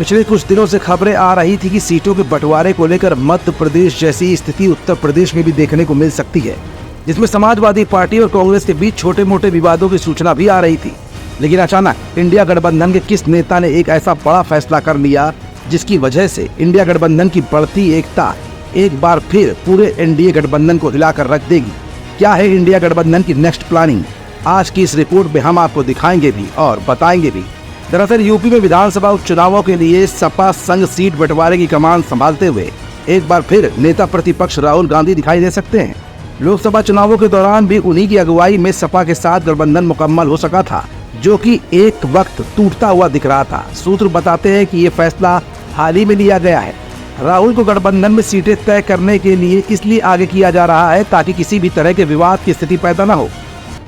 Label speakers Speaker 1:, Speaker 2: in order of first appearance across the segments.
Speaker 1: पिछले कुछ दिनों से खबरें आ रही थी कि सीटों के बंटवारे को लेकर मध्य प्रदेश जैसी स्थिति उत्तर प्रदेश में भी देखने को मिल सकती है, जिसमें समाजवादी पार्टी और कांग्रेस के बीच छोटे मोटे विवादों की सूचना भी आ रही थी। लेकिन अचानक इंडिया गठबंधन के किस नेता ने एक ऐसा बड़ा फैसला कर लिया जिसकी वजह से इंडिया गठबंधन की बढ़ती एकता एक बार फिर पूरे एनडीए गठबंधन को हिलाकर रख देगी। क्या है इंडिया गठबंधन की नेक्स्ट प्लानिंग? आज की इस रिपोर्ट में हम आपको दिखाएंगे भी और बताएंगे भी। दरअसल यूपी में विधानसभा उपचुनावों के लिए सपा संघ सीट बंटवारे की कमान संभालते हुए एक बार फिर नेता प्रतिपक्ष राहुल गांधी दिखाई दे सकते हैं। लोकसभा चुनावों के दौरान भी उन्हीं की अगुवाई में सपा के साथ गठबंधन मुकम्मल हो सका था, जो कि एक वक्त टूटता हुआ दिख रहा था। सूत्र बताते हैं कि ये फैसला हाल ही में लिया गया है। राहुल को गठबंधन में सीटें तय करने के लिए इसलिए आगे किया जा रहा है ताकि किसी भी तरह के विवाद की स्थिति पैदा न हो।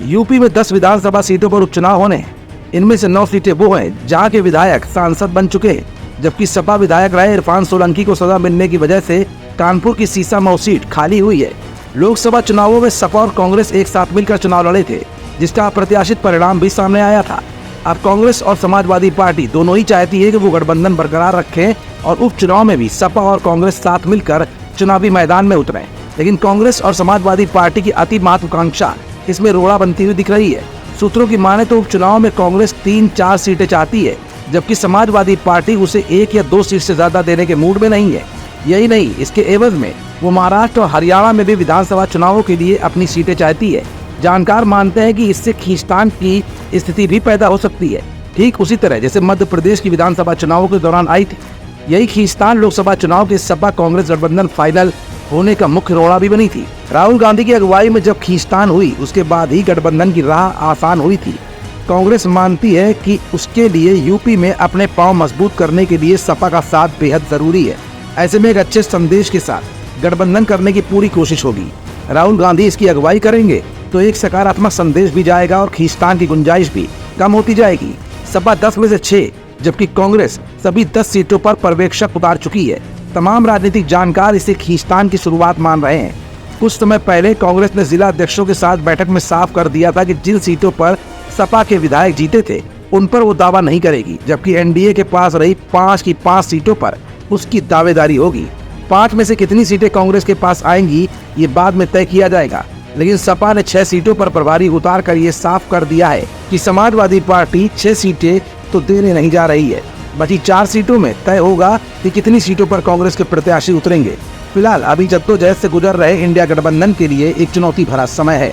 Speaker 1: यूपी में 10 विधानसभा सीटों पर उपचुनाव होने हैं। इनमें से 9 सीटें वो हैं जहां के विधायक सांसद बन चुके हैं, जबकि सपा विधायक रहे इरफान सोलंकी को सजा मिलने की वजह से कानपुर की सीसामऊ सीट खाली हुई है। लोकसभा चुनावों में सपा और कांग्रेस एक साथ मिलकर चुनाव लड़े थे, जिसका अप्रत्याशित परिणाम भी सामने आया था। अब कांग्रेस और समाजवादी पार्टी दोनों ही चाहती है कि वो गठबंधन बरकरार रखें और उपचुनाव में भी सपा और कांग्रेस साथ मिलकर चुनावी मैदान में उतरें। लेकिन कांग्रेस और समाजवादी पार्टी की अति महत्वाकांक्षा इसमें रोड़ा बनती हुई दिख रही है। सूत्रों की माने तो उपचुनाव में कांग्रेस 3-4 सीटें चाहती है, जबकि समाजवादी पार्टी उसे 1 या 2 सीट से ज्यादा देने के मूड में नहीं है। यही नहीं, इसके एवज में वो महाराष्ट्र और हरियाणा में भी विधानसभा चुनावों के लिए अपनी सीटें चाहती है। जानकार मानते हैं कि इससे खींचतान की स्थिति भी पैदा हो सकती है, ठीक उसी तरह जैसे मध्य प्रदेश की विधानसभा चुनावों के दौरान आई थी। यही खींचतान लोकसभा चुनाव के सपा कांग्रेस गठबंधन फाइनल होने का मुख्य रोड़ा भी बनी थी। राहुल गांधी की अगुवाई में जब खींचतान हुई उसके बाद ही गठबंधन की राह आसान हुई थी। कांग्रेस मानती है कि उसके लिए यूपी में अपने पांव मजबूत करने के लिए सपा का साथ बेहद जरूरी है। ऐसे में एक अच्छे संदेश के साथ गठबंधन करने की पूरी कोशिश होगी। राहुल गांधी इसकी अगुवाई करेंगे तो एक सकारात्मक संदेश भी जाएगा और खींचतान की गुंजाइश भी कम होती जाएगी। सपा 10 में से 6, जबकि कांग्रेस सभी 10 सीटों पर पर्यवेक्षक उतार चुकी है। तमाम राजनीतिक जानकार इसे खींचतान की शुरुआत मान रहे हैं। कुछ समय पहले कांग्रेस ने जिला अध्यक्षों के साथ बैठक में साफ कर दिया था कि जिन सीटों पर सपा के विधायक जीते थे उन पर वो दावा नहीं करेगी, जबकि एनडीए के पास रही 5 की 5 सीटों पर उसकी दावेदारी होगी। 5 में से कितनी सीटें कांग्रेस के पास आएंगी ये बाद में तय किया जाएगा। लेकिन सपा ने 6 सीटों पर प्रभारी उतार कर ये साफ कर दिया है कि समाजवादी पार्टी 6 सीटें तो देने नहीं जा रही है। बची 4 सीटों में तय होगा कि कितनी सीटों पर कांग्रेस के प्रत्याशी उतरेंगे। फिलहाल अभी जद्दोजहद से गुजर रहे इंडिया गठबंधन के लिए एक चुनौती भरा समय है।